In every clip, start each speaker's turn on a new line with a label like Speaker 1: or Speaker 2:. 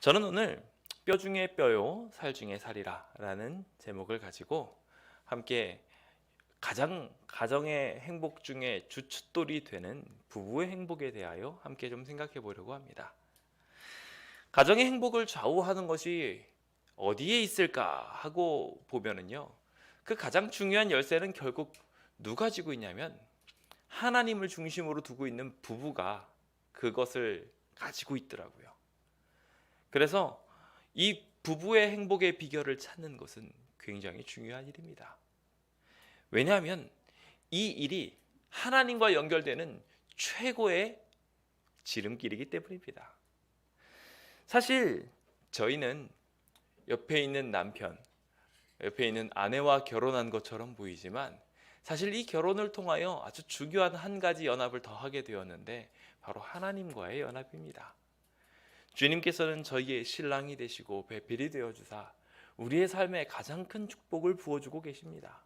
Speaker 1: 저는 오늘 뼈 중에 뼈요, 살 중에 살이라 라는 제목을 가지고 함께 가정의 행복 중에 주춧돌이 되는 부부의 행복에 대하여 함께 좀 생각해 보려고 합니다. 가정의 행복을 좌우하는 것이 어디에 있을까 하고 보면은요, 그 가장 중요한 열쇠는 결국 누가 쥐고 있냐면 하나님을 중심으로 두고 있는 부부가 그것을 가지고 있더라고요. 그래서 이 부부의 행복의 비결을 찾는 것은 굉장히 중요한 일입니다. 왜냐하면 이 일이 하나님과 연결되는 최고의 지름길이기 때문입니다. 사실 저희는 옆에 있는 남편, 옆에 있는 아내와 결혼한 것처럼 보이지만 사실 이 결혼을 통하여 아주 중요한 한 가지 연합을 더하게 되었는데 바로 하나님과의 연합입니다. 주님께서는 저희의 신랑이 되시고 배필이 되어주사 우리의 삶에 가장 큰 축복을 부어주고 계십니다.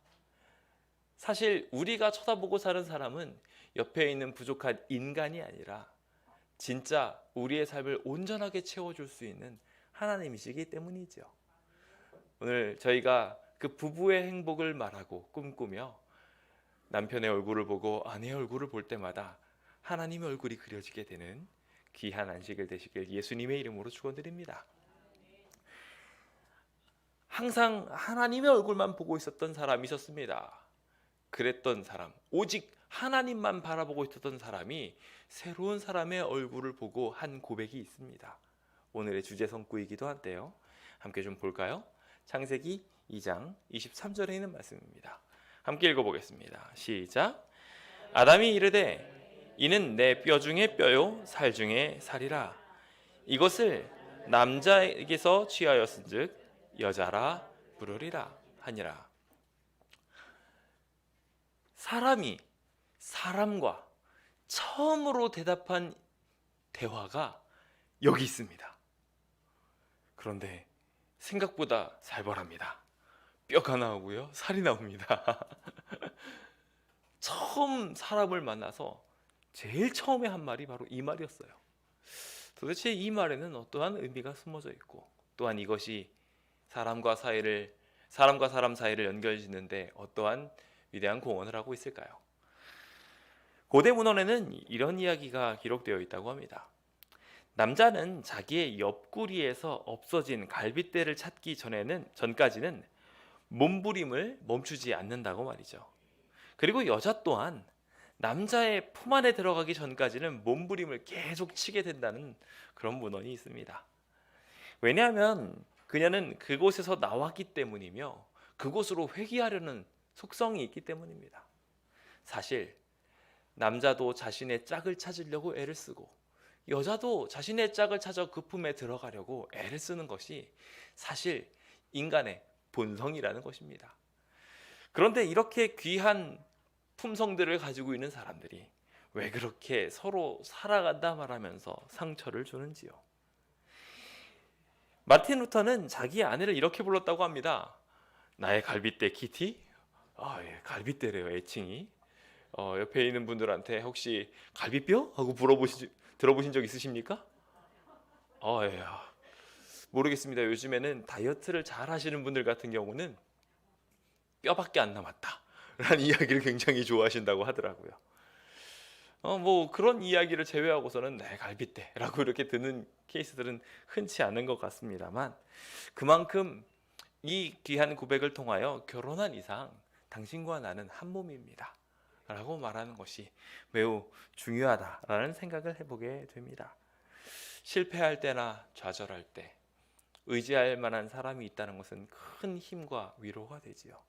Speaker 1: 사실 우리가 쳐다보고 사는 사람은 옆에 있는 부족한 인간이 아니라 진짜 우리의 삶을 온전하게 채워줄 수 있는 하나님이시기 때문이죠. 오늘 저희가 그 부부의 행복을 말하고 꿈꾸며 남편의 얼굴을 보고 아내의 얼굴을 볼 때마다 하나님의 얼굴이 그려지게 되는 귀한 안식일 되시길 예수님의 이름으로 축원드립니다. 항상 하나님의 얼굴만 보고 있었던 사람이 있었습니다. 그랬던 사람, 오직 하나님만 바라보고 있었던 사람이 새로운 사람의 얼굴을 보고 한 고백이 있습니다. 오늘의 주제 성구이기도 한데요. 함께 좀 볼까요? 창세기 2장 23절에 있는 말씀입니다. 함께 읽어보겠습니다. 시작. 아담이 이르되 이는 내 뼈 중에 뼈요 살 중에 살이라. 이것을 남자에게서 취하였은즉 여자라 부르리라 하니라. 사람이 사람과 처음으로 대답한 대화가 여기 있습니다. 그런데 생각보다 살벌합니다. 뼈가 나오고요, 살이 나옵니다. 처음 사람을 만나서 제일 처음에 한 말이 바로 이 말이었어요. 도대체 이 말에는 어떠한 의미가 숨어져 있고 또한 이것이 사람과 사람 사이를 연결짓는데 어떠한 위대한 공헌을 하고 있을까요? 고대 문헌에는 이런 이야기가 기록되어 있다고 합니다. 남자는 자기의 옆구리에서 없어진 갈빗대를 찾기 전까지는 몸부림을 멈추지 않는다고 말이죠. 그리고 여자 또한 남자의 품 안에 들어가기 전까지는 몸부림을 계속 치게 된다는 그런 문헌이 있습니다. 왜냐하면 그녀는 그곳에서 나왔기 때문이며 그곳으로 회귀하려는 속성이 있기 때문입니다. 사실 남자도 자신의 짝을 찾으려고 애를 쓰고 여자도 자신의 짝을 찾아 그 품에 들어가려고 애를 쓰는 것이 사실 인간의 본성이라는 것입니다. 그런데 이렇게 귀한 품성들을 가지고 있는 사람들이 왜 그렇게 서로 살아간다 말하면서 상처를 주는지요? 마틴 루터는 자기 아내를 이렇게 불렀다고 합니다. 나의 갈빗대 키티? 예, 갈빗대래요, 애칭이. 옆에 있는 분들한테 혹시 갈비뼈? 하고 들어보신 적 있으십니까? 예. 모르겠습니다. 요즘에는 다이어트를 잘 하시는 분들 같은 경우는 뼈밖에 안 남았다 라는 이야기를 굉장히 좋아하신다고 하더라고요. 뭐 그런 이야기를 제외하고서는 네, 갈빗대라고 이렇게 듣는 케이스들은 흔치 않은 것 같습니다만 그만큼 이 귀한 고백을 통하여 결혼한 이상 당신과 나는 한 몸입니다 라고 말하는 것이 매우 중요하다라는 생각을 해보게 됩니다. 실패할 때나 좌절할 때 의지할 만한 사람이 있다는 것은 큰 힘과 위로가 되지요.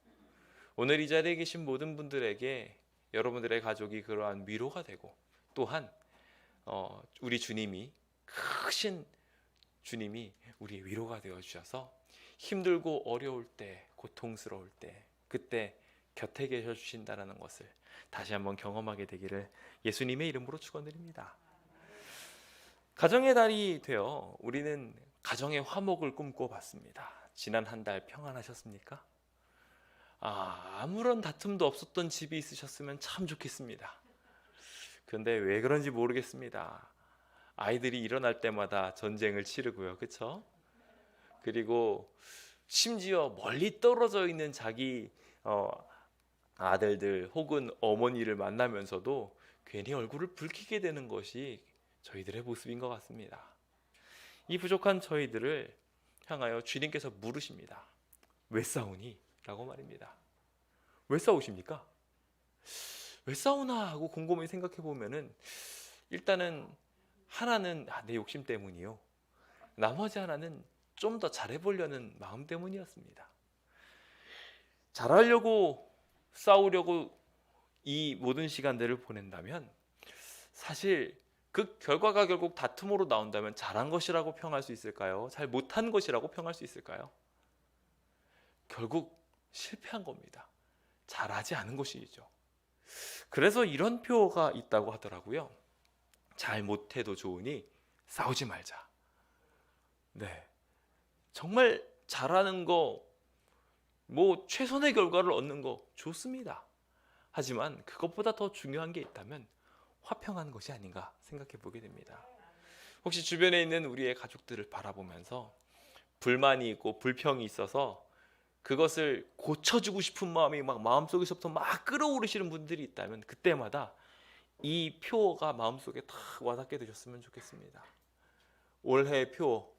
Speaker 1: 오늘 이 자리에 계신 모든 분들에게 여러분들의 가족이 그러한 위로가 되고 또한 우리 주님이 크신 주님이 우리의 위로가 되어 주셔서 힘들고 어려울 때 고통스러울 때 그때 곁에 계셔 주신다는 것을 다시 한번 경험하게 되기를 예수님의 이름으로 축원드립니다. 가정의 달이 되어 우리는 가정의 화목을 꿈꿔봤습니다. 지난 한 달 평안하셨습니까? 아무런 다툼도 없었던 집이 있으셨으면 참 좋겠습니다. 그런데 왜 그런지 모르겠습니다. 아이들이 일어날 때마다 전쟁을 치르고요. 그렇죠? 그리고 심지어 멀리 떨어져 있는 자기 아들들 혹은 어머니를 만나면서도 괜히 얼굴을 붉히게 되는 것이 저희들의 모습인 것 같습니다. 이 부족한 저희들을 향하여 주님께서 물으십니다. 왜 싸우니? 라고 말입니다. 왜 싸우십니까? 왜 싸우나 하고 곰곰이 생각해 보면은 일단은 하나는 내 욕심 때문이요. 나머지 하나는 좀 더 잘해보려는 마음 때문이었습니다. 잘하려고 싸우려고 이 모든 시간들을 보낸다면 사실 그 결과가 결국 다툼으로 나온다면 잘한 것이라고 평할 수 있을까요? 잘 못한 것이라고 평할 수 있을까요? 결국 실패한 겁니다. 잘하지 않은 것이죠. 그래서 이런 표가 있다고 하더라고요. 잘 못해도 좋으니 싸우지 말자. 네, 정말 잘하는 거, 최선의 결과를 얻는 거 좋습니다. 하지만 그것보다 더 중요한 게 있다면 화평하는 것이 아닌가 생각해 보게 됩니다. 혹시 주변에 있는 우리의 가족들을 바라보면서 불만이 있고 불평이 있어서 그것을 고쳐주고 싶은 마음이 마음속에서부터 끌어오르시는 분들이 있다면 그때마다 이 표가 마음속에 다 와닿게 되셨으면 좋겠습니다. 올해 표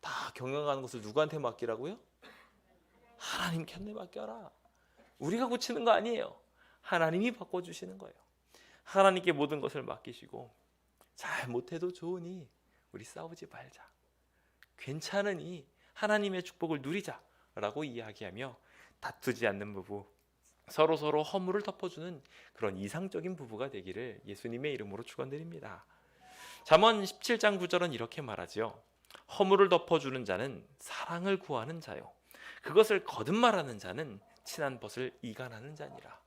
Speaker 1: 다 경영하는 것을 누구한테 맡기라고요? 하나님께 맡겨라. 우리가 고치는 거 아니에요. 하나님이 바꿔주시는 거예요. 하나님께 모든 것을 맡기시고 잘 못해도 좋으니 우리 싸우지 말자. 괜찮으니 하나님의 축복을 누리자 라고 이야기하며 다투지 않는 부부, 서로 허물을 덮어주는 그런 이상적인 부부가 되기를 예수님의 이름으로 축원드립니다. 잠언 17장 9절은 이렇게 말하지요. 허물을 덮어주는 자는 사랑을 구하는 자요, 그것을 거듭말하는 자는 친한 벗을 이간하는 자니라.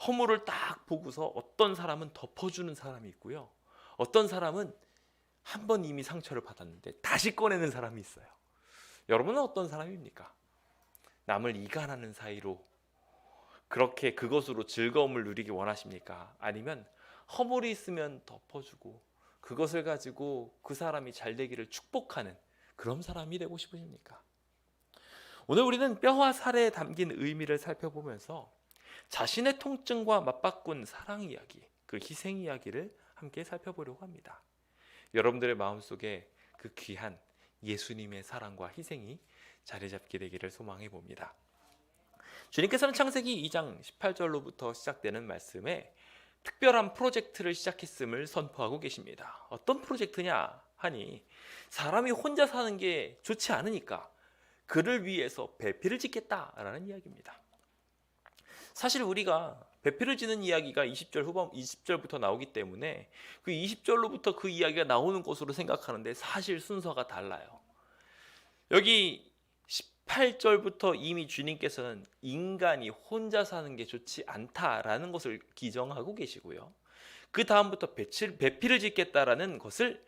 Speaker 1: 허물을 딱 보고서 어떤 사람은 덮어주는 사람이 있고요, 어떤 사람은 한 번 이미 상처를 받았는데 다시 꺼내는 사람이 있어요. 여러분은 어떤 사람입니까? 남을 이간하는 사이로 그렇게 그것으로 즐거움을 누리기 원하십니까? 아니면 허물이 있으면 덮어주고 그것을 가지고 그 사람이 잘 되기를 축복하는 그런 사람이 되고 싶으십니까? 오늘 우리는 뼈와 살에 담긴 의미를 살펴보면서 자신의 통증과 맞바꾼 사랑 이야기, 그 희생 이야기를 함께 살펴보려고 합니다. 여러분들의 마음속에 그 귀한 예수님의 사랑과 희생이 자리 잡게 되기를 소망해 봅니다. 주님께서는 창세기 2장 18절로부터 시작되는 말씀에 특별한 프로젝트를 시작했음을 선포하고 계십니다. 어떤 프로젝트냐 하니 사람이 혼자 사는 게 좋지 않으니까 그를 위해서 배필을 짓겠다라는 이야기입니다. 사실 우리가 배필을 지는 이야기가 20절 후반 20절부터 나오기 때문에 그 20절로부터 그 이야기가 나오는 것으로 생각하는데 사실 순서가 달라요. 여기 18절부터 이미 주님께서는 인간이 혼자 사는 게 좋지 않다라는 것을 기정하고 계시고요, 그 다음부터 배필을 짓겠다라는 것을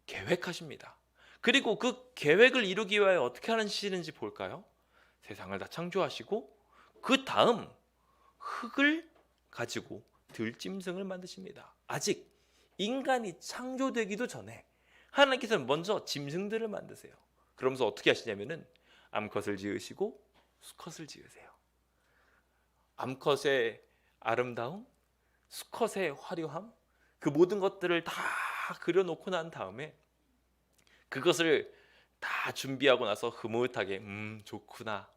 Speaker 1: 계획하십니다. 그리고 그 계획을 이루기 위하여 어떻게 하시는지 볼까요? 세상을 다 창조하시고 그 다음 흙을 가지고 들짐승을 만드십니다. 아직 인간이 창조되기도 전에 하나님께서는 먼저 짐승들을 만드세요. 그러면서 어떻게 하시냐면은 암컷을 지으시고 수컷을 지으세요. 암컷의 아름다움, 수컷의 화려함, 그 모든 것들을 다 그려놓고 난 다음에 그것을 다 준비하고 나서 흐뭇하게 좋구나.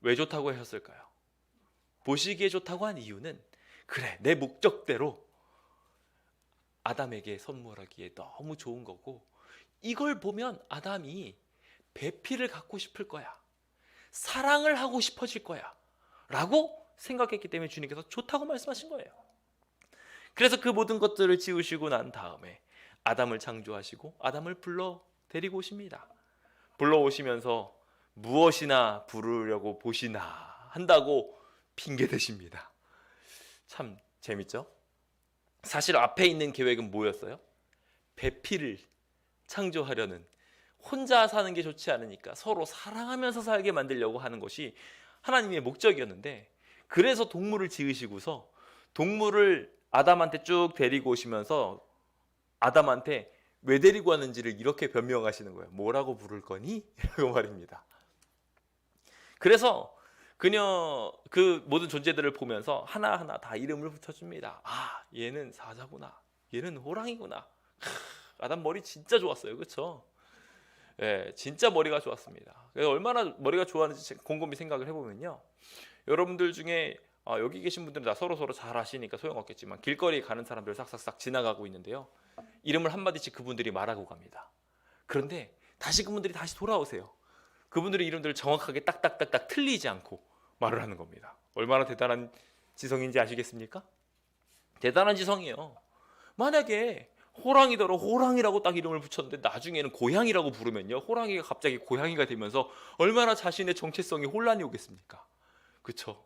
Speaker 1: 왜 좋다고 하셨을까요? 보시기에 좋다고 한 이유는 그래, 내 목적대로 아담에게 선물하기에 너무 좋은 거고, 이걸 보면 아담이 배필을 갖고 싶을 거야, 사랑을 하고 싶어질 거야 라고 생각했기 때문에 주님께서 좋다고 말씀하신 거예요. 그래서 그 모든 것들을 지으시고 난 다음에 아담을 창조하시고 아담을 불러 데리고 오십니다. 불러오시면서 무엇이나 부르려고 보시나 한다고 핑계 대십니다. 참 재밌죠? 사실 앞에 있는 계획은 뭐였어요? 배필을 창조하려는, 혼자 사는 게 좋지 않으니까 서로 사랑하면서 살게 만들려고 하는 것이 하나님의 목적이었는데, 그래서 동물을 지으시고서 동물을 아담한테 쭉 데리고 오시면서 아담한테 왜 데리고 왔는지를 이렇게 변명하시는 거예요. 뭐라고 부를 거니? 이라고 말입니다. 그래서 그녀 그 모든 존재들을 보면서 하나하나 다 이름을 붙여줍니다. 아, 얘는 사자구나. 얘는 호랑이구나. 아담 머리 진짜 좋았어요. 그렇죠? 예, 진짜 머리가 좋았습니다. 얼마나 머리가 좋았는지 곰곰이 생각을 해보면요. 여러분들 중에 여기 계신 분들은 다 서로 잘 아시니까 소용없겠지만 길거리에 가는 사람들 싹싹싹 지나가고 있는데요. 이름을 한마디씩 그분들이 말하고 갑니다. 그런데 다시 그분들이 다시 돌아오세요. 그분들의 이름들을 정확하게 딱딱딱딱 틀리지 않고 말을 하는 겁니다. 얼마나 대단한 지성인지 아시겠습니까? 대단한 지성이에요. 만약에 호랑이더러 호랑이라고 딱 이름을 붙였는데 나중에는 고양이라고 부르면요, 호랑이가 갑자기 고양이가 되면서 얼마나 자신의 정체성이 혼란이 오겠습니까? 그렇죠?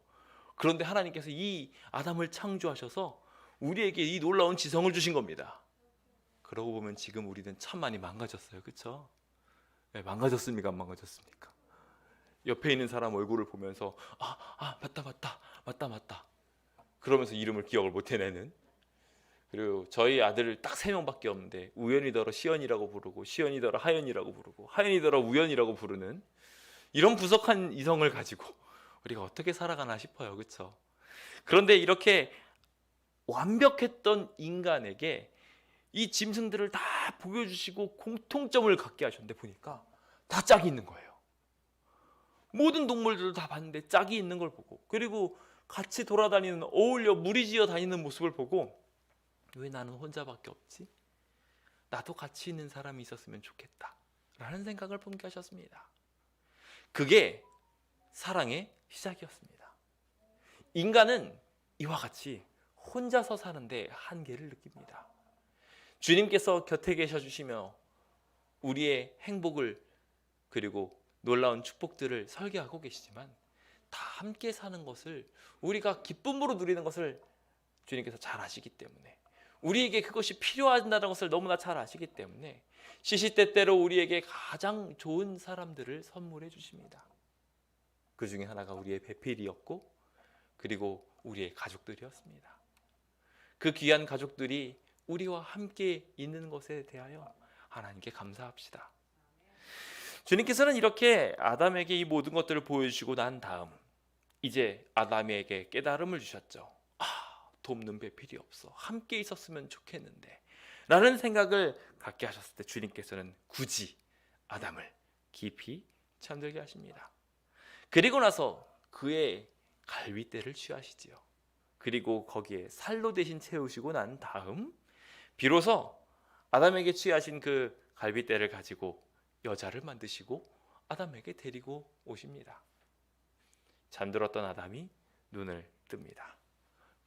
Speaker 1: 그런데 하나님께서 이 아담을 창조하셔서 우리에게 이 놀라운 지성을 주신 겁니다. 그러고 보면 지금 우리는 참 많이 망가졌어요. 그렇죠? 네, 망가졌습니까? 안 망가졌습니까? 옆에 있는 사람 얼굴을 보면서 맞다 그러면서 이름을 기억을 못 해내는, 그리고 저희 아들 딱 3명밖에 없는데 우연이더러 시연이라고 부르고 시연이더러 하연이라고 부르고 하연이더러 우연이라고 부르는 이런 부석한 이성을 가지고 우리가 어떻게 살아가나 싶어요. 그렇죠? 그런데 이렇게 완벽했던 인간에게 이 짐승들을 다 보여주시고 공통점을 갖게 하셨는데 보니까 다 짝이 있는 거예요. 모든 동물들을 다 봤는데 짝이 있는 걸 보고, 그리고 같이 돌아다니는, 어울려 무리지어 다니는 모습을 보고 왜 나는 혼자밖에 없지? 나도 같이 있는 사람이 있었으면 좋겠다 라는 생각을 품게 하셨습니다. 그게 사랑의 시작이었습니다. 인간은 이와 같이 혼자서 사는데 한계를 느낍니다. 주님께서 곁에 계셔 주시며 우리의 행복을 그리고 놀라운 축복들을 설계하고 계시지만 다 함께 사는 것을, 우리가 기쁨으로 누리는 것을 주님께서 잘 아시기 때문에, 우리에게 그것이 필요하다는 것을 너무나 잘 아시기 때문에 시시때때로 우리에게 가장 좋은 사람들을 선물해 주십니다. 그 중에 하나가 우리의 배필이었고 그리고 우리의 가족들이었습니다. 그 귀한 가족들이 우리와 함께 있는 것에 대하여 하나님께 감사합시다. 주님께서는 이렇게 아담에게 이 모든 것들을 보여주시고 난 다음 이제 아담에게 깨달음을 주셨죠. 돕는 배필이 없어. 함께 있었으면 좋겠는데 라는 생각을 갖게 하셨을 때 주님께서는 굳이 아담을 깊이 잠들게 하십니다. 그리고 나서 그의 갈빗대를 취하시지요. 그리고 거기에 살로 대신 채우시고 난 다음 비로소 아담에게 취하신 그 갈빗대를 가지고 여자를 만드시고 아담에게 데리고 오십니다. 잠들었던 아담이 눈을 뜹니다.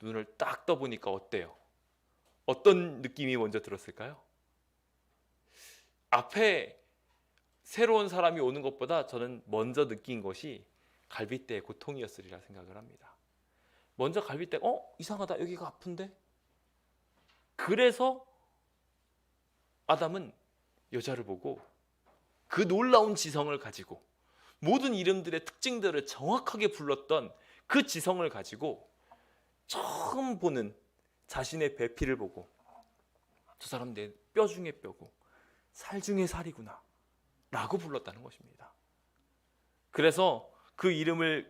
Speaker 1: 눈을 딱 떠보니까 어때요? 어떤 느낌이 먼저 들었을까요? 앞에 새로운 사람이 오는 것보다 저는 먼저 느낀 것이 갈빗대의 고통이었으리라 생각을 합니다. 먼저 갈빗대가 이상하다, 여기가 아픈데? 그래서 아담은 여자를 보고 그 놀라운 지성을 가지고 모든 이름들의 특징들을 정확하게 불렀던 그 지성을 가지고 처음 보는 자신의 배필을 보고 저 사람 내 뼈 중에 뼈고 살 중에 살이구나 라고 불렀다는 것입니다. 그래서 그 이름의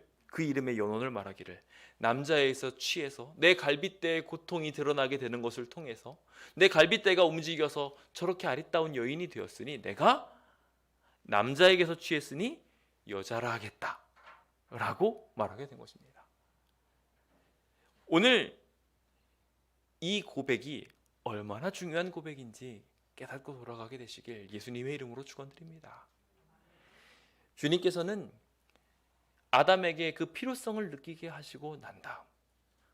Speaker 1: 연원을 말하기를, 남자에서 취해서 내 갈빗대의 고통이 드러나게 되는 것을 통해서 내 갈빗대가 움직여서 저렇게 아리따운 여인이 되었으니 내가 남자에게서 취했으니 여자라 하겠다 라고 말하게 된 것입니다. 오늘 이 고백이 얼마나 중요한 고백인지 깨닫고 돌아가게 되시길 예수님의 이름으로 축원드립니다. 주님께서는 아담에게 그 필요성을 느끼게 하시고 난 다음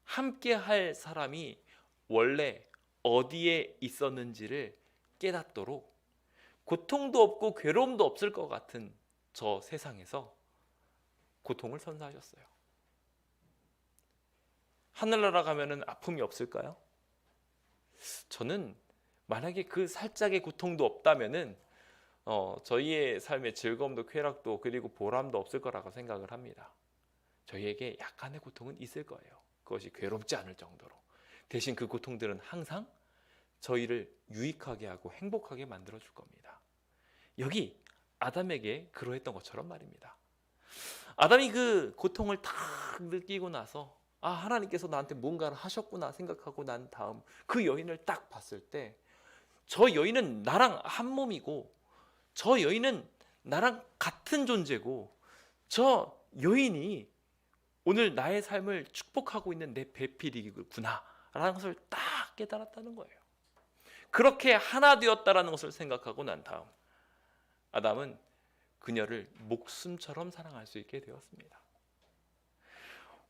Speaker 1: 함께 할 사람이 원래 어디에 있었는지를 깨닫도록 고통도 없고 괴로움도 없을 것 같은 저 세상에서 고통을 선사하셨어요. 하늘나라 가면은 아픔이 없을까요? 저는 만약에 그 살짝의 고통도 없다면은 저희의 삶의 즐거움도 쾌락도 그리고 보람도 없을 거라고 생각을 합니다. 저희에게 약간의 고통은 있을 거예요. 그것이 괴롭지 않을 정도로. 대신 그 고통들은 항상 저희를 유익하게 하고 행복하게 만들어 줄 겁니다. 여기 아담에게 그러했던 것처럼 말입니다. 아담이 그 고통을 탁 느끼고 나서 하나님께서 나한테 뭔가를 하셨구나 생각하고 난 다음 그 여인을 딱 봤을 때 저 여인은 나랑 한 몸이고 저 여인은 나랑 같은 존재고 저 여인이 오늘 나의 삶을 축복하고 있는 내 배필이구나 라는 것을 딱 깨달았다는 거예요. 그렇게 하나 되었다라는 것을 생각하고 난 다음 아담은 그녀를 목숨처럼 사랑할 수 있게 되었습니다.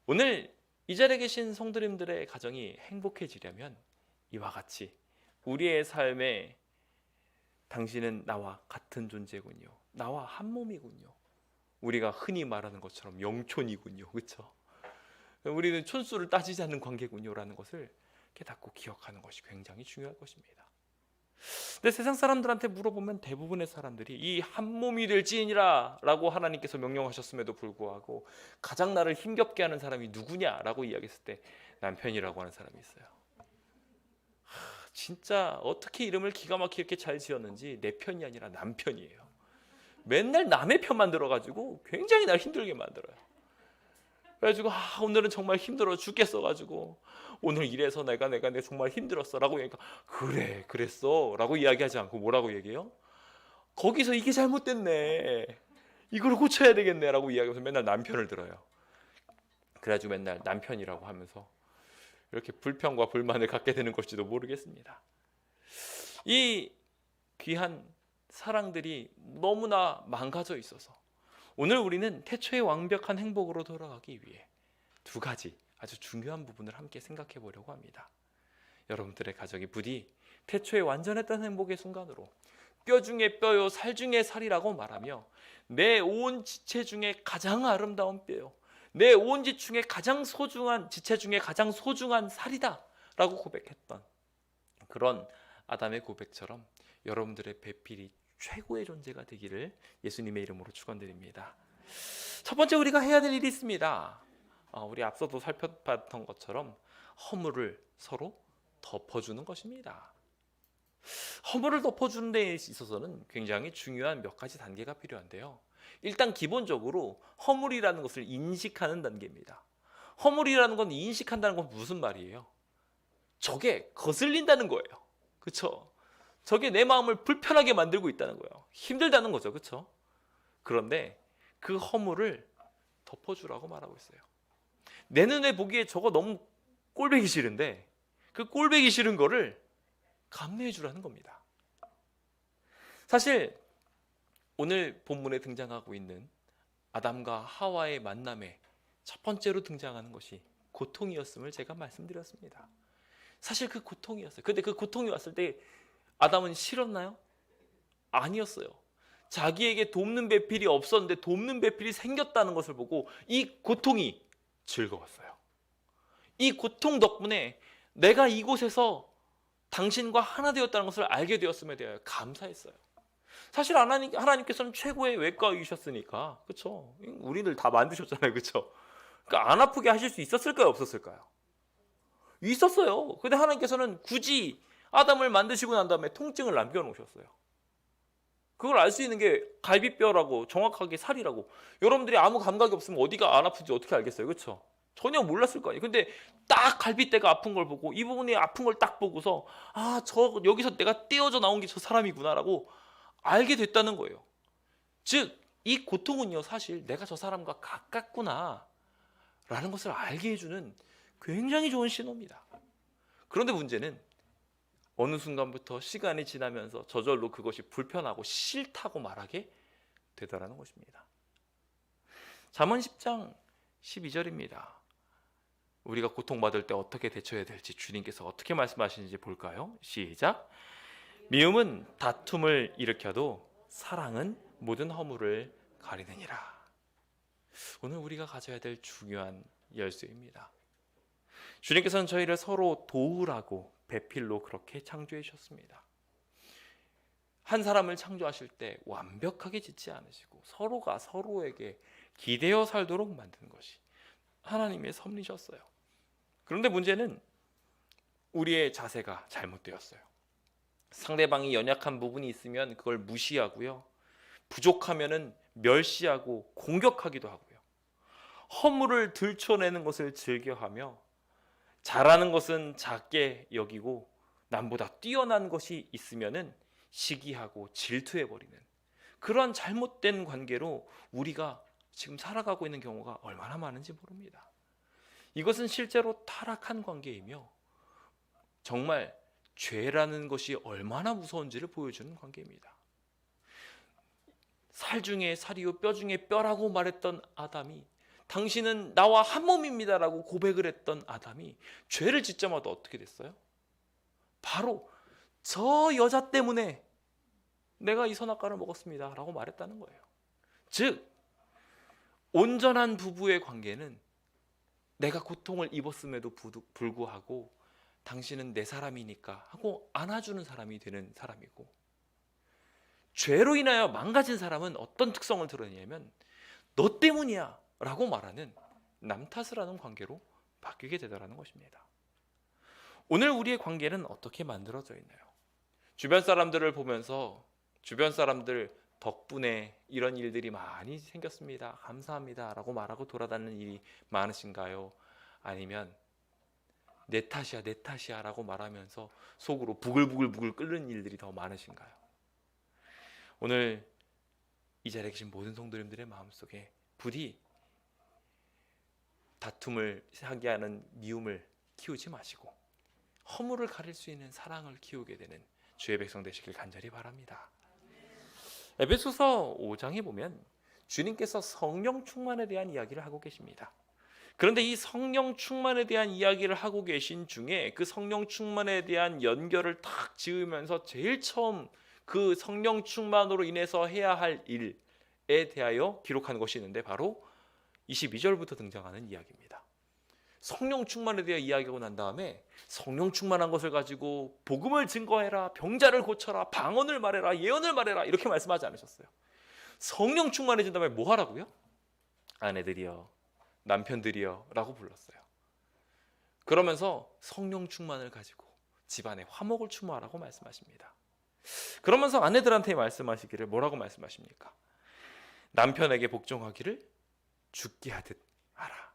Speaker 1: 오늘 이 자리에 계신 성도님들의 가정이 행복해지려면 이와 같이 우리의 삶에 당신은 나와 같은 존재군요. 나와 한 몸이군요. 우리가 흔히 말하는 것처럼 영촌이군요. 그렇죠? 우리는 촌수를 따지지 않는 관계군요라는 것을 깨닫고 기억하는 것이 굉장히 중요할 것입니다. 근데 세상 사람들한테 물어보면 대부분의 사람들이 이 한 몸이 될지니라 라고 하나님께서 명령하셨음에도 불구하고 가장 나를 힘겹게 하는 사람이 누구냐라고 이야기했을 때 남편이라고 하는 사람이 있어요. 진짜 어떻게 이름을 기가 막히게 이렇게 잘 지었는지 내 편이 아니라 남편이에요. 맨날 남의 편만 들어가지고 굉장히 날 힘들게 만들어요. 그래가지고 오늘은 정말 힘들어 죽겠어가지고 오늘 이래서 내가 정말 힘들었어라고 얘기하니까 그래 그랬어라고 이야기하지 않고 뭐라고 얘기해요? 거기서 이게 잘못됐네, 이걸 고쳐야 되겠네라고 이야기하면서 맨날 남편을 들어요. 그래가지고 맨날 남편이라고 하면서 이렇게 불평과 불만을 갖게 되는 것일지도 모르겠습니다. 이 귀한 사랑들이 너무나 망가져 있어서 오늘 우리는 태초의 완벽한 행복으로 돌아가기 위해 두 가지 아주 중요한 부분을 함께 생각해 보려고 합니다. 여러분들의 가정이 부디 태초의 완전했던 행복의 순간으로 뼈 중에 뼈요 살 중에 살이라고 말하며 내 온 지체 중에 가장 아름다운 뼈요 내 온 지체 중에 가장 소중한 지체 중에 가장 소중한 살이다 라고 고백했던 그런 아담의 고백처럼 여러분들의 배필이 최고의 존재가 되기를 예수님의 이름으로 축원드립니다. 첫 번째 우리가 해야 될 일이 있습니다. 우리 앞서도 살펴봤던 것처럼 허물을 서로 덮어주는 것입니다. 허물을 덮어주는 데 있어서는 굉장히 중요한 몇 가지 단계가 필요한데요. 일단 기본적으로 허물이라는 것을 인식하는 단계입니다. 허물이라는 건 인식한다는 건 무슨 말이에요? 저게 거슬린다는 거예요. 그렇죠? 저게 내 마음을 불편하게 만들고 있다는 거예요. 힘들다는 거죠. 그렇죠? 그런데 그 허물을 덮어주라고 말하고 있어요. 내 눈에 보기에 저거 너무 꼴보기 싫은데 그 꼴보기 싫은 거를 감내해 주라는 겁니다. 사실 오늘 본문에 등장하고 있는 아담과 하와의 만남에 첫 번째로 등장하는 것이 고통이었음을 제가 말씀드렸습니다. 사실 그 고통이었어요. 근데 그 고통이 왔을 때 아담은 싫었나요? 아니었어요. 자기에게 돕는 배필이 없었는데 돕는 배필이 생겼다는 것을 보고 이 고통이 즐거웠어요. 이 고통 덕분에 내가 이곳에서 당신과 하나 되었다는 것을 알게 되었음에 대하여 감사했어요. 사실 하나님께서는 최고의 외과이셨으니까, 그렇죠? 우리를 다 만드셨잖아요, 그렇죠? 그러니까 안 아프게 하실 수 있었을까요, 없었을까요? 있었어요. 근데 하나님께서는 굳이 아담을 만드시고 난 다음에 통증을 남겨놓으셨어요. 그걸 알 수 있는 게 갈비뼈라고, 정확하게 살이라고. 여러분들이 아무 감각이 없으면 어디가 안 아픈지 어떻게 알겠어요, 그렇죠? 전혀 몰랐을 거 아니에요. 근데 딱 갈비뼈가 아픈 걸 보고 이 부분이 아픈 걸 딱 보고서 저 여기서 내가 떼어져 나온 게 저 사람이구나라고 알게 됐다는 거예요. 즉 이 고통은요 사실 내가 저 사람과 가깝구나 라는 것을 알게 해주는 굉장히 좋은 신호입니다. 그런데 문제는 어느 순간부터 시간이 지나면서 저절로 그것이 불편하고 싫다고 말하게 되더라는 것입니다. 잠언 10장 12절입니다. 우리가 고통받을 때 어떻게 대처해야 될지 주님께서 어떻게 말씀하시는지 볼까요? 시작. 미움은 다툼을 일으켜도 사랑은 모든 허물을 가리느니라. 오늘 우리가 가져야 될 중요한 열쇠입니다. 주님께서는 저희를 서로 도우라고 배필로 그렇게 창조해 주셨습니다. 한 사람을 창조하실 때 완벽하게 짓지 않으시고 서로가 서로에게 기대어 살도록 만든 것이 하나님의 섭리셨어요. 그런데 문제는 우리의 자세가 잘못되었어요. 상대방이 연약한 부분이 있으면 그걸 무시하고요. 부족하면은 멸시하고 공격하기도 하고요. 허물을 들춰내는 것을 즐겨하며 잘하는 것은 작게 여기고 남보다 뛰어난 것이 있으면은 시기하고 질투해버리는 그런 잘못된 관계로 우리가 지금 살아가고 있는 경우가 얼마나 많은지 모릅니다. 이것은 실제로 타락한 관계이며 정말 죄라는 것이 얼마나 무서운지를 보여주는 관계입니다. 살 중에 살이요 뼈 중에 뼈라고 말했던 아담이 당신은 나와 한 몸입니다라고 고백을 했던 아담이 죄를 짓자마자 어떻게 됐어요? 바로 저 여자 때문에 내가 이 선악과를 먹었습니다 라고 말했다는 거예요. 즉 온전한 부부의 관계는 내가 고통을 입었음에도 불구하고 당신은 내 사람이니까 하고 안아주는 사람이 되는 사람이고, 죄로 인하여 망가진 사람은 어떤 특성을 드러내냐면 너 때문이야 라고 말하는 남 탓을 하는 관계로 바뀌게 되더라는 것입니다. 오늘 우리의 관계는 어떻게 만들어져 있나요? 주변 사람들을 보면서 주변 사람들 덕분에 이런 일들이 많이 생겼습니다, 감사합니다 라고 말하고 돌아다니는 일이 많으신가요? 아니면 내 탓이야 내 탓이야 라고 말하면서 속으로 부글부글 끓는 일들이 더 많으신가요? 오늘 이 자리에 계신 모든 성도님들의 마음속에 부디 다툼을 하게 하는 미움을 키우지 마시고 허물을 가릴 수 있는 사랑을 키우게 되는 주의 백성 되시길 간절히 바랍니다. 에베소서 5장에 보면 주님께서 성령 충만에 대한 이야기를 하고 계십니다. 그런데 이 성령 충만에 대한 이야기를 하고 계신 중에 그 성령 충만에 대한 연결을 탁 지으면서 제일 처음 그 성령 충만으로 인해서 해야 할 일에 대하여 기록하는 것이 있는데 바로 22절부터 등장하는 이야기입니다. 성령 충만에 대해 이야기하고 난 다음에 성령 충만한 것을 가지고 복음을 증거해라, 병자를 고쳐라, 방언을 말해라, 예언을 말해라 이렇게 말씀하지 않으셨어요. 성령 충만해진 다음에 뭐 하라고요? 아내들이여, 남편들이여 라고 불렀어요. 그러면서 성령 충만을 가지고 집안에 화목을 추모하라고 말씀하십니다. 그러면서 아내들한테 말씀하시기를 뭐라고 말씀하십니까? 남편에게 복종하기를 죽게 하듯 하라.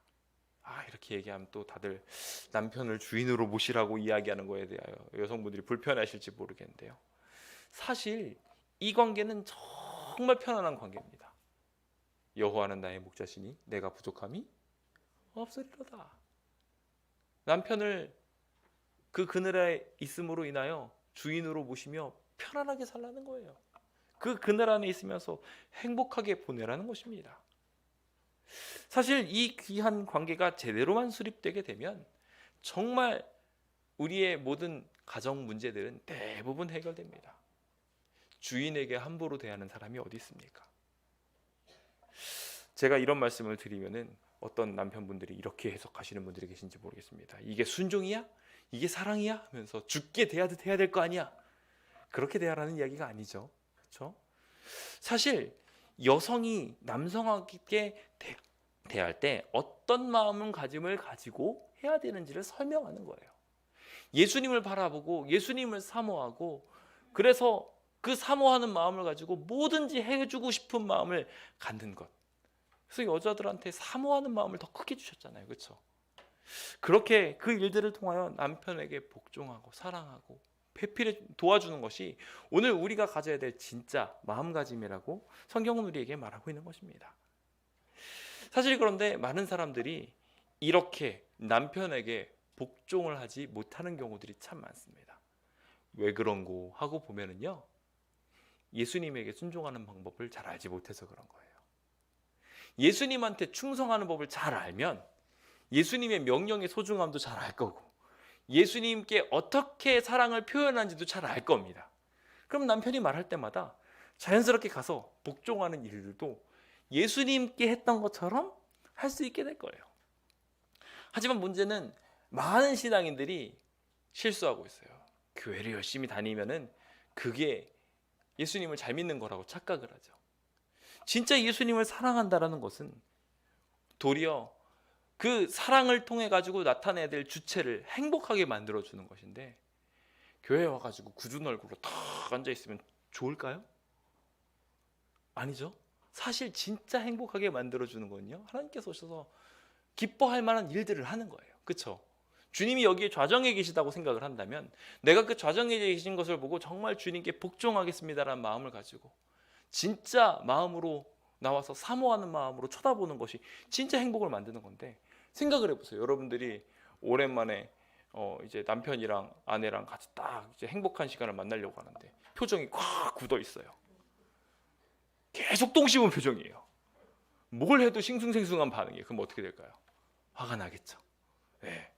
Speaker 1: 이렇게 얘기하면 또 다들 남편을 주인으로 모시라고 이야기하는 거에 대하여 여성분들이 불편하실지 모르겠는데요. 사실 이 관계는 정말 편안한 관계입니다. 여호와는 나의 목자시니 내가 부족함이 없으리로다. 남편을 그 그늘 있음으로 인하여 주인으로 모시며 편안하게 살라는 거예요. 그 그늘 안에 있으면서 행복하게 보내라는 것입니다. 사실 이 귀한 관계가 제대로만 수립되게 되면 정말 우리의 모든 가정 문제들은 대부분 해결됩니다. 주인에게 함부로 대하는 사람이 어디 있습니까? 제가 이런 말씀을 드리면은 어떤 남편분들이 이렇게 해석하시는 분들이 계신지 모르겠습니다. 이게 순종이야? 이게 사랑이야? 하면서 죽게 대하듯 해야 될 거 아니야? 그렇게 대하라는 이야기가 아니죠. 그렇죠? 사실 여성이 남성에게 대할 때 어떤 마음가짐을 가지고 해야 되는지를 설명하는 거예요. 예수님을 바라보고 예수님을 사모하고 그래서 그 사모하는 마음을 가지고 뭐든지 해주고 싶은 마음을 갖는 것. 그래서 여자들한테 사모하는 마음을 더 크게 주셨잖아요. 그렇죠? 그렇게 그 일들을 통하여 남편에게 복종하고 사랑하고 배필해 도와주는 것이 오늘 우리가 가져야 될 진짜 마음가짐이라고 성경은 우리에게 말하고 있는 것입니다. 사실 그런데 많은 사람들이 이렇게 남편에게 복종을 하지 못하는 경우들이 참 많습니다. 왜 그런고 하고 보면은요, 예수님에게 순종하는 방법을 잘 알지 못해서 그런 거예요. 예수님한테 충성하는 법을 잘 알면 예수님의 명령의 소중함도 잘 알 거고 예수님께 어떻게 사랑을 표현하는지도 잘 알 겁니다. 그럼 남편이 말할 때마다 자연스럽게 가서 복종하는 일들도 예수님께 했던 것처럼 할 수 있게 될 거예요. 하지만 문제는 많은 신앙인들이 실수하고 있어요. 교회를 열심히 다니면은 그게 예수님을 잘 믿는 거라고 착각을 하죠. 진짜 예수님을 사랑한다라는 것은 도리어 그 사랑을 통해 가지고 나타내야 될 주체를 행복하게 만들어주는 것인데 교회 와가지고 굳은 얼굴로 탁 앉아있으면 좋을까요? 아니죠. 사실 진짜 행복하게 만들어주는 건요, 하나님께서 오셔서 기뻐할 만한 일들을 하는 거예요. 그렇죠? 주님이 여기에 좌정에 계시다고 생각을 한다면 내가 그 좌정에 계신 것을 보고 정말 주님께 복종하겠습니다라는 마음을 가지고 진짜 마음으로 나와서 사모하는 마음으로 쳐다보는 것이 진짜 행복을 만드는 건데, 생각을 해보세요. 여러분들이 오랜만에 이제 남편이랑 아내랑 같이 딱 이제 행복한 시간을 만나려고 하는데 표정이 꽉 굳어 있어요. 계속 똥 씹은 표정이에요. 뭘 해도 싱숭생숭한 반응이에요. 그럼 어떻게 될까요? 화가 나겠죠. 네.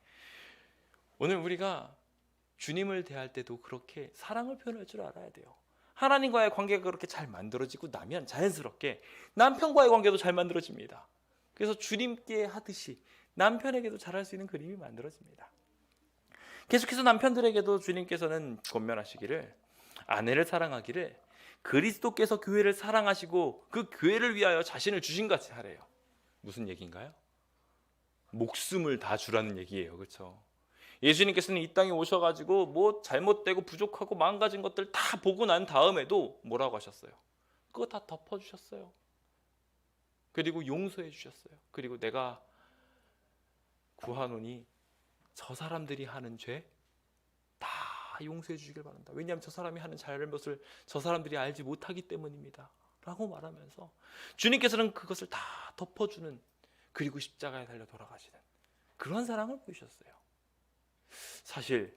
Speaker 1: 오늘 우리가 주님을 대할 때도 그렇게 사랑을 표현할 줄 알아야 돼요. 하나님과의 관계가 그렇게 잘 만들어지고 나면 자연스럽게 남편과의 관계도 잘 만들어집니다. 그래서 주님께 하듯이 남편에게도 잘할 수 있는 그림이 만들어집니다. 계속해서 남편들에게도 주님께서는 권면하시기를, 아내를 사랑하기를 그리스도께서 교회를 사랑하시고 그 교회를 위하여 자신을 주신 같이 하래요. 무슨 얘기인가요? 목숨을 다 주라는 얘기예요. 그렇죠? 예수님께서는 이 땅에 오셔가지고 뭐 잘못되고 부족하고 망가진 것들 다 보고 난 다음에도 뭐라고 하셨어요? 그거 다 덮어주셨어요. 그리고 용서해 주셨어요. 그리고 내가 구하노니 저 사람들이 하는 죄 다 용서해 주시길 바란다. 왜냐하면 저 사람이 하는 잘못을 저 사람들이 알지 못하기 때문입니다 라고 말하면서 주님께서는 그것을 다 덮어주는, 그리고 십자가에 달려 돌아가시는 그런 사랑을 보이셨어요. 사실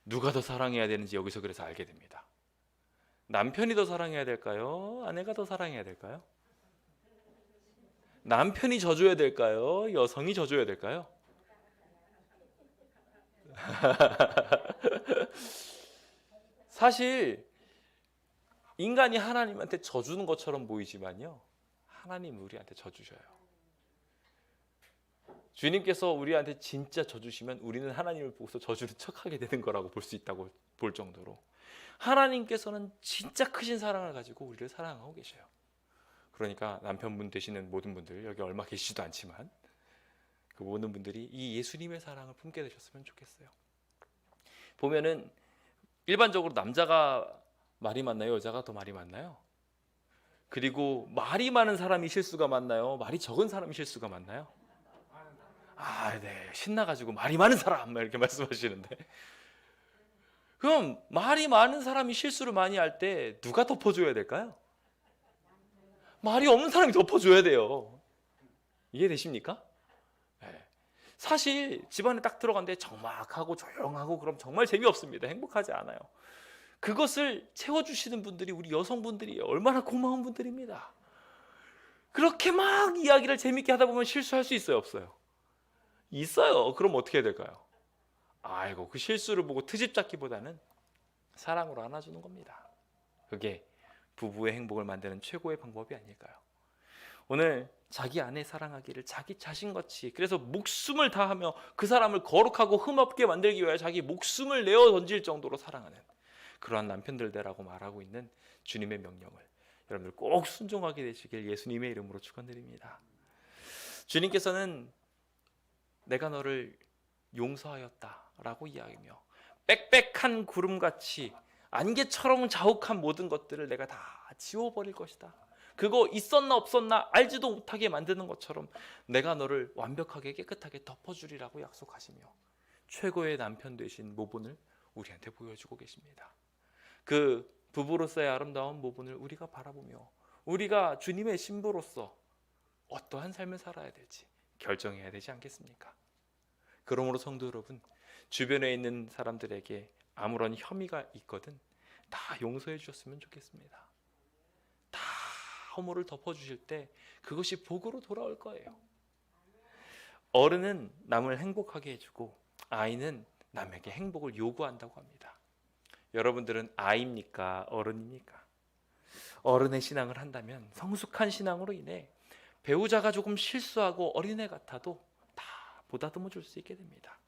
Speaker 1: 누가 더 사랑해야 되는지 여기서 그래서 알게 됩니다. 남편이 더 사랑해야 될까요? 아내가 더 사랑해야 될까요? 남편이 져줘야 될까요? 여성이 져줘야 될까요? 사실 인간이 하나님한테 져주는 것처럼 보이지만요, 하나님은 우리한테 져주셔요. 주님께서 우리한테 진짜 져주시면 우리는 하나님을 보고서 져주는 척하게 되는 거라고 볼 수 있다고 볼 정도로 하나님께서는 진짜 크신 사랑을 가지고 우리를 사랑하고 계셔요. 그러니까 남편분 되시는 모든 분들, 여기 얼마 계시지도 않지만 그 모든 분들이 이 예수님의 사랑을 품게 되셨으면 좋겠어요. 보면은 일반적으로 남자가 말이 많나요? 여자가 더 말이 많나요? 그리고 말이 많은 사람이 실수가 많나요? 말이 적은 사람이 실수가 많나요? 네, 신나가지고 말이 많은 사람 이렇게 말씀하시는데, 그럼 말이 많은 사람이 실수를 많이 할 때 누가 덮어줘야 될까요? 말이 없는 사람이 덮어줘야 돼요. 이해되십니까? 네. 사실 집안에 딱 들어갔는데 적막하고 조용하고 그럼 정말 재미없습니다. 행복하지 않아요. 그것을 채워주시는 분들이 우리 여성분들이 얼마나 고마운 분들입니다. 그렇게 막 이야기를 재밌게 하다 보면 실수할 수 있어요, 없어요? 있어요. 그럼 어떻게 해야 될까요? 아이고, 그 실수를 보고 트집 잡기보다는 사랑으로 안아주는 겁니다. 그게 부부의 행복을 만드는 최고의 방법이 아닐까요? 오늘 자기 아내 사랑하기를 자기 자신같이, 그래서 목숨을 다하며 그 사람을 거룩하고 흠없게 만들기 위하여 자기 목숨을 내어 던질 정도로 사랑하는 그러한 남편들 되라고 말하고 있는 주님의 명령을 여러분들 꼭 순종하게 되시길 예수님의 이름으로 축원드립니다. 주님께서는 내가 너를 용서하였다라고 이야기하며 빽빽한 구름같이 안개처럼 자욱한 모든 것들을 내가 다 지워버릴 것이다. 그거 있었나 없었나 알지도 못하게 만드는 것처럼 내가 너를 완벽하게 깨끗하게 덮어주리라고 약속하시며 최고의 남편 되신 모본을 우리한테 보여주고 계십니다. 그 부부로서의 아름다운 모본을 우리가 바라보며 우리가 주님의 신부로서 어떠한 삶을 살아야 될지 결정해야 되지 않겠습니까? 그러므로 성도 여러분, 주변에 있는 사람들에게 아무런 혐의가 있거든 다 용서해 주셨으면 좋겠습니다. 다 허물을 덮어주실 때 그것이 복으로 돌아올 거예요. 어른은 남을 행복하게 해주고 아이는 남에게 행복을 요구한다고 합니다. 여러분들은 아이입니까? 어른입니까? 어른의 신앙을 한다면 성숙한 신앙으로 인해 배우자가 조금 실수하고 어린애 같아도 다 보다듬어 줄 수 있게 됩니다.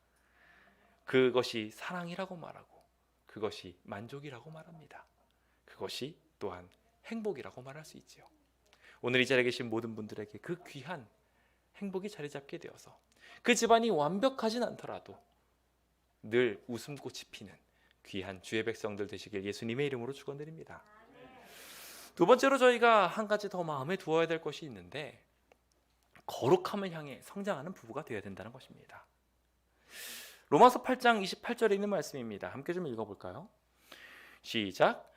Speaker 1: 그것이 사랑이라고 말하고 그것이 만족이라고 말합니다. 그것이 또한 행복이라고 말할 수 있지요. 오늘 이 자리에 계신 모든 분들에게 그 귀한 행복이 자리 잡게 되어서 그 집안이 완벽하진 않더라도 늘 웃음꽃이 피는 귀한 주의 백성들 되시길 예수님의 이름으로 축원드립니다. 두 번째로 저희가 한 가지 더 마음에 두어야 될 것이 있는데, 거룩함을 향해 성장하는 부부가 되어야 된다는 것입니다. 로마서 8장 28절에 있는 말씀입니다. 함께 좀 읽어볼까요? 시작.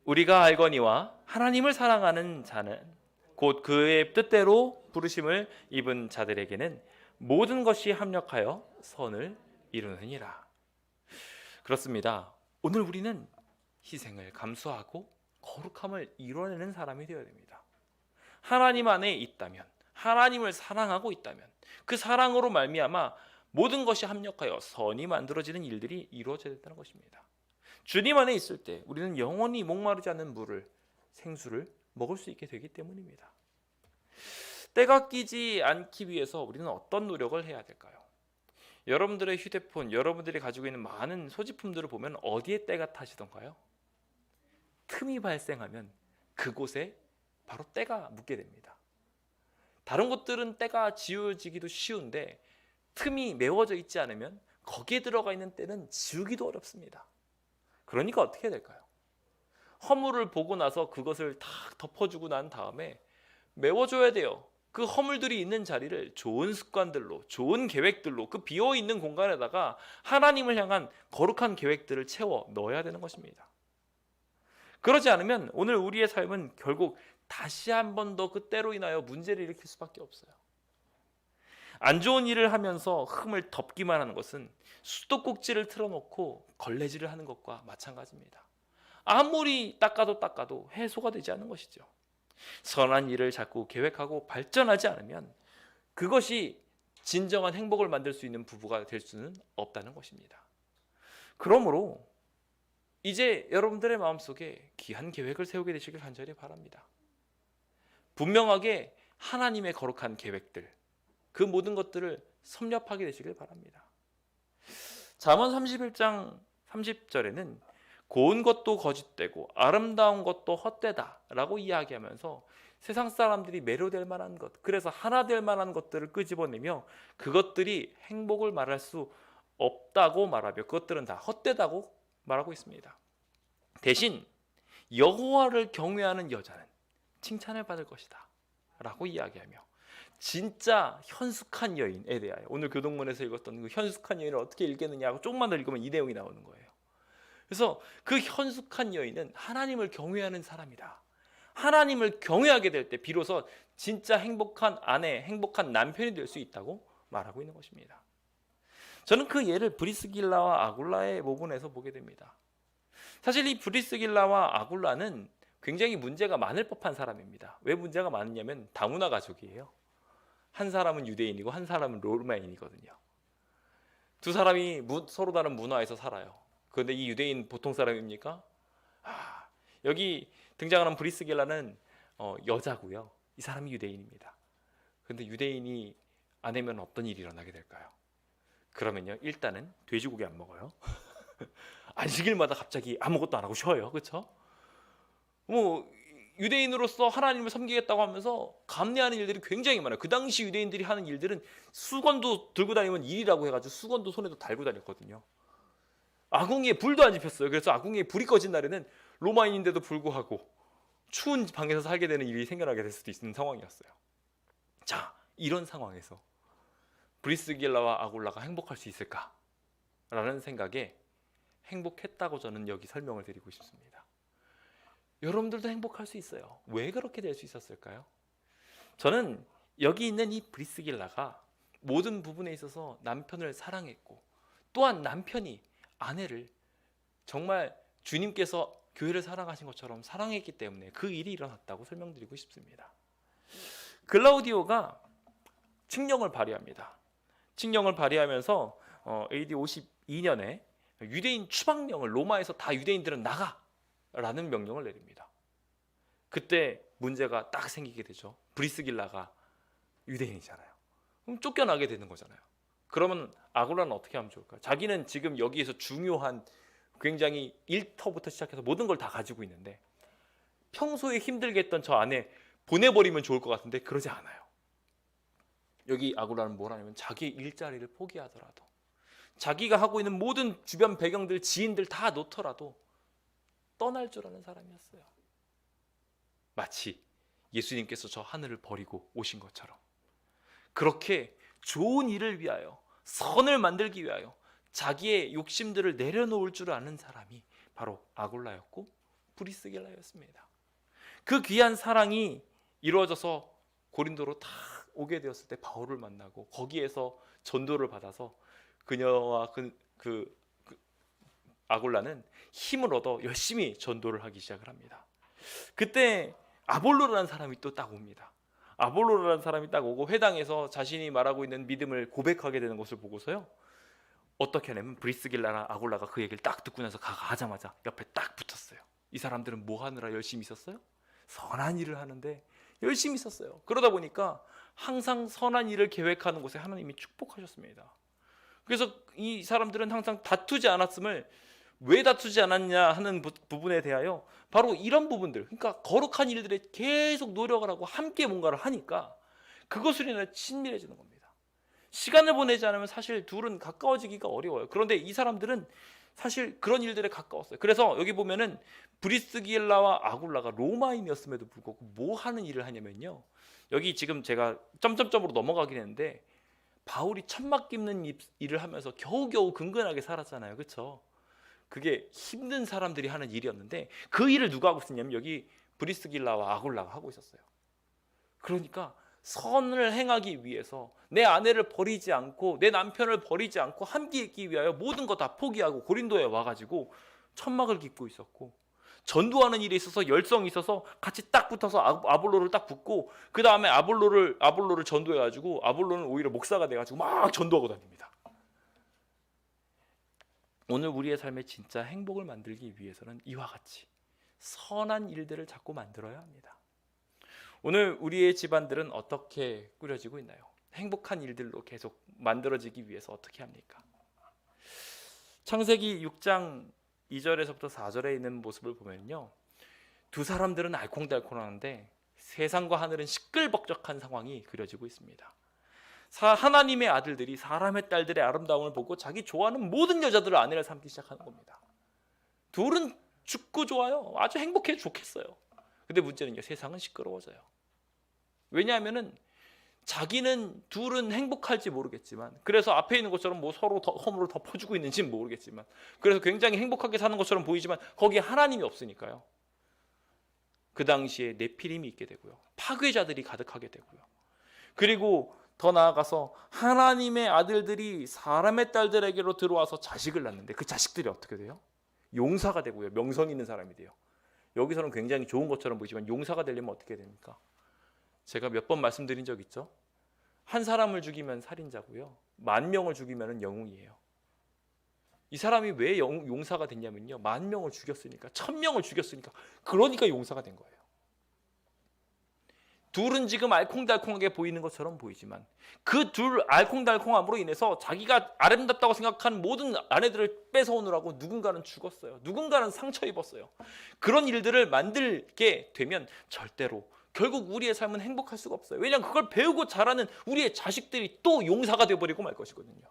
Speaker 1: 우리가 알거니와 하나님을 사랑하는 자는 곧 그의 뜻대로 부르심을 입은 자들에게는 모든 것이 합력하여 선을 이루느니라. 그렇습니다. 오늘 우리는 희생을 감수하고 거룩함을 이뤄내는 사람이 되어야 됩니다. 하나님 안에 있다면, 하나님을 사랑하고 있다면 그 사랑으로 말미암아 모든 것이 합력하여 선이 만들어지는 일들이 이루어져야 된다는 것입니다. 주님 안에 있을 때 우리는 영원히 목마르지 않는 물을, 생수를 먹을 수 있게 되기 때문입니다. 때가 끼지 않기 위해서 우리는 어떤 노력을 해야 될까요? 여러분들의 휴대폰, 여러분들이 가지고 있는 많은 소지품들을 보면 어디에 때가 타시던가요? 틈이 발생하면 그곳에 바로 때가 묻게 됩니다. 다른 것들은 때가 지워지기도 쉬운데 틈이 메워져 있지 않으면 거기에 들어가 있는 때는 지우기도 어렵습니다. 그러니까 어떻게 해야 될까요? 허물을 보고 나서 그것을 다 덮어주고 난 다음에 메워줘야 돼요. 그 허물들이 있는 자리를 좋은 습관들로, 좋은 계획들로, 그 비어있는 공간에다가 하나님을 향한 거룩한 계획들을 채워 넣어야 되는 것입니다. 그러지 않으면 오늘 우리의 삶은 결국 다시 한 번 더 그 때로 인하여 문제를 일으킬 수밖에 없어요. 안 좋은 일을 하면서 흠을 덮기만 하는 것은 수도꼭지를 틀어놓고 걸레질을 하는 것과 마찬가지입니다. 아무리 닦아도 해소가 되지 않는 것이죠. 선한 일을 자꾸 계획하고 발전하지 않으면 그것이 진정한 행복을 만들 수 있는 부부가 될 수는 없다는 것입니다. 그러므로 이제 여러분들의 마음속에 귀한 계획을 세우게 되시길 간절히 바랍니다. 분명하게 하나님의 거룩한 계획들, 그 모든 것들을 섭렵하게 되시길 바랍니다. 잠언 31장 30절에는 고운 것도 거짓되고 아름다운 것도 헛되다 라고 이야기하면서 세상 사람들이 매료될 만한 것, 그래서 하나 될 만한 것들을 끄집어내며 그것들이 행복을 말할 수 없다고 말하며 그것들은 다 헛되다고 말하고 있습니다. 대신 여호와를 경외하는 여자는 칭찬을 받을 것이다 라고 이야기하며 진짜 현숙한 여인에 대하여, 오늘 교동문에서 읽었던 그 현숙한 여인을 어떻게 읽겠느냐 하고 조금만 더 읽으면 이 내용이 나오는 거예요. 그래서 그 현숙한 여인은 하나님을 경외하는 사람이다. 하나님을 경외하게 될 때 비로소 진짜 행복한 아내, 행복한 남편이 될 수 있다고 말하고 있는 것입니다. 저는 그 예를 브리스길라와 아굴라의 모본에서 보게 됩니다. 사실 이 브리스길라와 아굴라는 굉장히 문제가 많을 법한 사람입니다. 왜 문제가 많으냐면 다문화 가족이에요. 한 사람은 유대인이고 한 사람은 로마인이거든요. 두 사람이 서로 다른 문화에서 살아요. 그런데 이 유대인 보통 사람입니까? 여기 등장하는 브리스길라는 여자고요. 이 사람이 유대인입니다. 그런데 유대인이 아내면 어떤 일이 일어나게 될까요? 그러면요, 일단은 돼지고기 안 먹어요. 안식일마다 갑자기 아무것도 안 하고 쉬어요. 그렇죠? 유대인으로서 하나님을 섬기겠다고 하면서 감내하는 일들이 굉장히 많아요. 그 당시 유대인들이 하는 일들은 수건도 들고 다니면 일이라고 해가지고 수건도 손에도 달고 다녔거든요. 아궁이에 불도 안 지폈어요. 그래서 아궁이에 불이 꺼진 날에는 로마인인데도 불구하고 추운 방에서 살게 되는 일이 생겨나게 될 수도 있는 상황이었어요. 자, 이런 상황에서 브리스길라와 아굴라가 행복할 수 있을까라는 생각에 행복했다고 저는 여기 설명을 드리고 싶습니다. 여러분들도 행복할 수 있어요. 왜 그렇게 될 수 있었을까요? 저는 여기 있는 이 브리스길라가 모든 부분에 있어서 남편을 사랑했고, 또한 남편이 아내를 정말 주님께서 교회를 사랑하신 것처럼 사랑했기 때문에 그 일이 일어났다고 설명드리고 싶습니다. 글라우디오가 칙령을 발의합니다. 칙령을 발의하면서 AD 52년에 유대인 추방령을, 로마에서 다 유대인들은 나가라는 명령을 내립니다. 그때 문제가 딱 생기게 되죠. 브리스길라가 유대인이잖아요. 그럼 쫓겨나게 되는 거잖아요. 그러면 아굴라는 어떻게 하면 좋을까요? 자기는 지금 여기에서 중요한 굉장히 일터부터 시작해서 모든 걸 다 가지고 있는데 평소에 힘들게 했던 저 아내 보내버리면 좋을 것 같은데 그러지 않아요. 여기 아굴라는 뭘 하냐면 자기의 일자리를 포기하더라도 자기가 하고 있는 모든 주변 배경들, 지인들 다 놓더라도 떠날 줄 아는 사람이었어요. 마치 예수님께서 저 하늘을 버리고 오신 것처럼 그렇게 좋은 일을 위하여, 선을 만들기 위하여 자기의 욕심들을 내려놓을 줄 아는 사람이 바로 아굴라였고 브리스길라였습니다. 그 귀한 사랑이 이루어져서 고린도로 다 오게 되었을 때 바울을 만나고 거기에서 전도를 받아서 그녀와 그 아굴라는 힘을 얻어 열심히 전도를 하기 시작을 합니다. 그때 아볼로라는 사람이 또 딱 옵니다. 아볼로라는 사람이 딱 오고 회당에서 자신이 말하고 있는 믿음을 고백하게 되는 것을 보고서요, 어떻게 하냐면 브리스길라나 아굴라가 그 얘기를 딱 듣고 나서 가자마자 옆에 딱 붙었어요. 이 사람들은 뭐 하느라 열심히 있었어요? 선한 일을 하는데 열심히 있었어요. 그러다 보니까 항상 선한 일을 계획하는 곳에 하나님이 축복하셨습니다. 그래서 이 사람들은 항상 다투지 않았음을, 왜 다투지 않았냐 하는 부분에 대하여 바로 이런 부분들, 그러니까 거룩한 일들에 계속 노력을 하고 함께 뭔가를 하니까 그것으로 인해 친밀해지는 겁니다. 시간을 보내지 않으면 사실 둘은 가까워지기가 어려워요. 그런데 이 사람들은 사실 그런 일들에 가까웠어요. 그래서 여기 보면은 브리스길라와 아굴라가 로마인이었음에도 불구하고 뭐 하는 일을 하냐면요, 여기 지금 제가 점점점으로 넘어가긴 했는데 바울이 천막 깁는 일을 하면서 겨우겨우 근근하게 살았잖아요. 그렇죠? 그게 힘든 사람들이 하는 일이었는데 그 일을 누가 하고 있었냐면 여기 브리스길라와 아굴라가 하고 있었어요. 그러니까 선을 행하기 위해서 내 아내를 버리지 않고 내 남편을 버리지 않고 함께 있기 위하여 모든 거 다 포기하고 고린도에 와가지고 천막을 깃고 있었고, 전도하는 일에 있어서 열성이 있어서 같이 딱 붙어서 아볼로를 딱 붙고, 그 다음에 아볼로를 전도해가지고 아볼로는 오히려 목사가 돼가지고 막 전도하고 다닙니다. 오늘 우리의 삶에 진짜 행복을 만들기 위해서는 이와 같이 선한 일들을 자꾸 만들어야 합니다. 오늘 우리의 집안들은 어떻게 꾸려지고 있나요? 행복한 일들로 계속 만들어지기 위해서 어떻게 합니까? 창세기 6장 2절에서부터 4절에 있는 모습을 보면요, 두 사람들은 알콩달콩하는데 세상과 하늘은 시끌벅적한 상황이 그려지고 있습니다. 하나님의 아들들이 사람의 딸들의 아름다움을 보고 자기 좋아하는 모든 여자들을 아내를 삼기 시작하는 겁니다. 둘은 죽고 좋아요. 아주 행복해 좋겠어요. 근데 문제는요, 세상은 시끄러워져요. 왜냐하면은 자기는 둘은 행복할지 모르겠지만, 그래서 앞에 있는 것처럼 뭐 서로 허물을 덮어주고 있는지는 모르겠지만, 그래서 굉장히 행복하게 사는 것처럼 보이지만 거기에 하나님이 없으니까요. 그 당시에 네피림이 있게 되고요, 파괴자들이 가득하게 되고요, 그리고 더 나아가서 하나님의 아들들이 사람의 딸들에게로 들어와서 자식을 낳는데 그 자식들이 어떻게 돼요? 용사가 되고요, 명성 있는 사람이 돼요. 여기서는 굉장히 좋은 것처럼 보이지만 용사가 되려면 어떻게 됩니까? 제가 몇 번 말씀드린 적 있죠? 한 사람을 죽이면 살인자고요, 10,000명을 죽이면 영웅이에요. 이 사람이 왜 용사가 됐냐면요, 10,000명을 죽였으니까, 1,000명을 죽였으니까, 그러니까 용사가 된 거예요. 둘은 지금 알콩달콩하게 보이는 것처럼 보이지만 그 둘 알콩달콩함으로 인해서 자기가 아름답다고 생각한 모든 아내들을 뺏어오느라고 누군가는 죽었어요. 누군가는 상처 입었어요. 그런 일들을 만들게 되면 절대로 결국 우리의 삶은 행복할 수가 없어요. 왜냐하면 그걸 배우고 자라는 우리의 자식들이 또 용사가 되어버리고 말 것이거든요.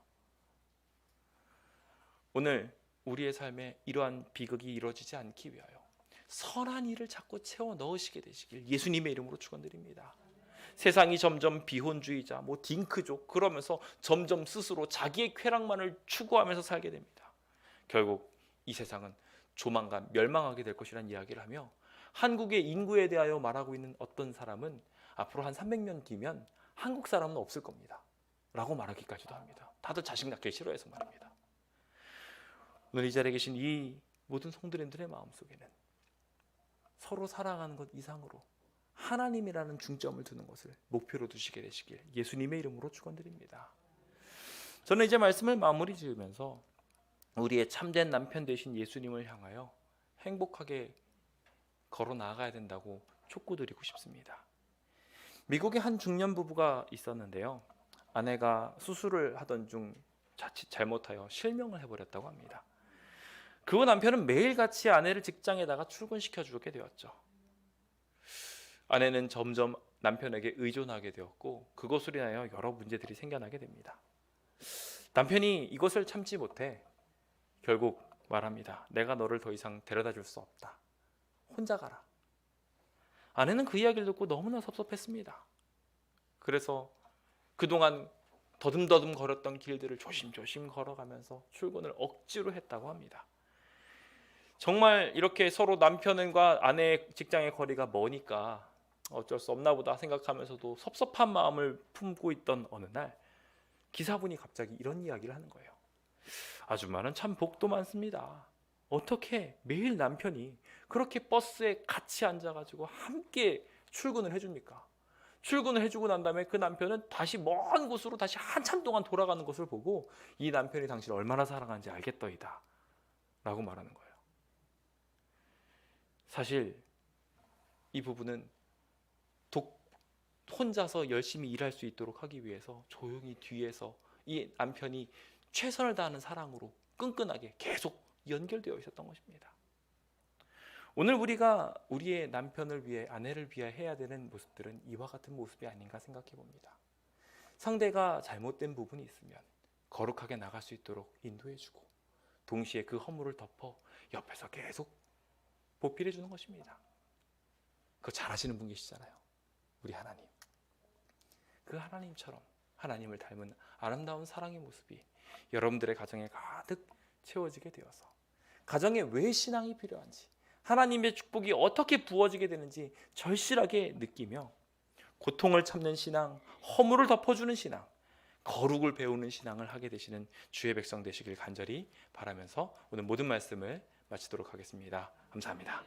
Speaker 1: 오늘 우리의 삶에 이러한 비극이 이루어지지 않기 위하여 선한 일을 자꾸 채워 넣으시게 되시길 예수님의 이름으로 축원드립니다. 세상이 점점 비혼주의자, 딩크족 그러면서 점점 스스로 자기의 쾌락만을 추구하면서 살게 됩니다. 결국 이 세상은 조만간 멸망하게 될 것이라는 이야기를 하며, 한국의 인구에 대하여 말하고 있는 어떤 사람은 앞으로 한 300년 뒤면 한국 사람은 없을 겁니다 라고 말하기까지도 합니다. 다들 자식 낳기 싫어해서 말입니다. 오늘 이 자리에 계신 이 모든 성도님들의 마음속에는 서로 사랑하는 것 이상으로 하나님이라는 중점을 두는 것을 목표로 두시게 되시길 예수님의 이름으로 축원드립니다. 저는 이제 말씀을 마무리 지으면서 우리의 참된 남편 되신 예수님을 향하여 행복하게 걸어 나아가야 된다고 촉구드리고 싶습니다. 미국에 한 중년 부부가 있었는데요, 아내가 수술을 하던 중 자칫 잘못하여 실명을 해버렸다고 합니다. 그 남편은 매일같이 아내를 직장에다가 출근시켜주게 되었죠. 아내는 점점 남편에게 의존하게 되었고 그것으로 인하여 여러 문제들이 생겨나게 됩니다. 남편이 이것을 참지 못해 결국 말합니다. 내가 너를 더 이상 데려다 줄 수 없다. 혼자 가라. 아내는 그 이야기를 듣고 너무나 섭섭했습니다. 그래서 그동안 더듬더듬 걸었던 길들을 조심조심 걸어가면서 출근을 억지로 했다고 합니다. 정말 이렇게 서로 남편과 아내의 직장의 거리가 머니까 어쩔 수 없나 보다 생각하면서도 섭섭한 마음을 품고 있던 어느 날 기사분이 갑자기 이런 이야기를 하는 거예요. 아줌마는 참 복도 많습니다. 어떻게 매일 남편이 그렇게 버스에 같이 앉아가지고 함께 출근을 해줍니까? 출근을 해주고 난 다음에 그 남편은 다시 먼 곳으로 다시 한참 동안 돌아가는 것을 보고 이 남편이 당신을 얼마나 사랑하는지 알겠더이다 라고 말하는 거예요. 사실 이 부부는 혼자서 열심히 일할 수 있도록 하기 위해서 조용히 뒤에서 이 남편이 최선을 다하는 사랑으로 끈끈하게 계속 연결되어 있었던 것입니다. 오늘 우리가 우리의 남편을 위해, 아내를 위해 해야 되는 모습들은 이와 같은 모습이 아닌가 생각해 봅니다. 상대가 잘못된 부분이 있으면 거룩하게 나갈 수 있도록 인도해 주고 동시에 그 허물을 덮어 옆에서 계속 보필해 주는 것입니다. 그거 잘하시는 분 계시잖아요. 우리 하나님. 그 하나님처럼 하나님을 닮은 아름다운 사랑의 모습이 여러분들의 가정에 가득 채워지게 되어서 가정에 왜 신앙이 필요한지, 하나님의 축복이 어떻게 부어지게 되는지 절실하게 느끼며 고통을 참는 신앙, 허물을 덮어주는 신앙, 거룩을 배우는 신앙을 하게 되시는 주의 백성 되시길 간절히 바라면서 오늘 모든 말씀을 마치도록 하겠습니다. 감사합니다.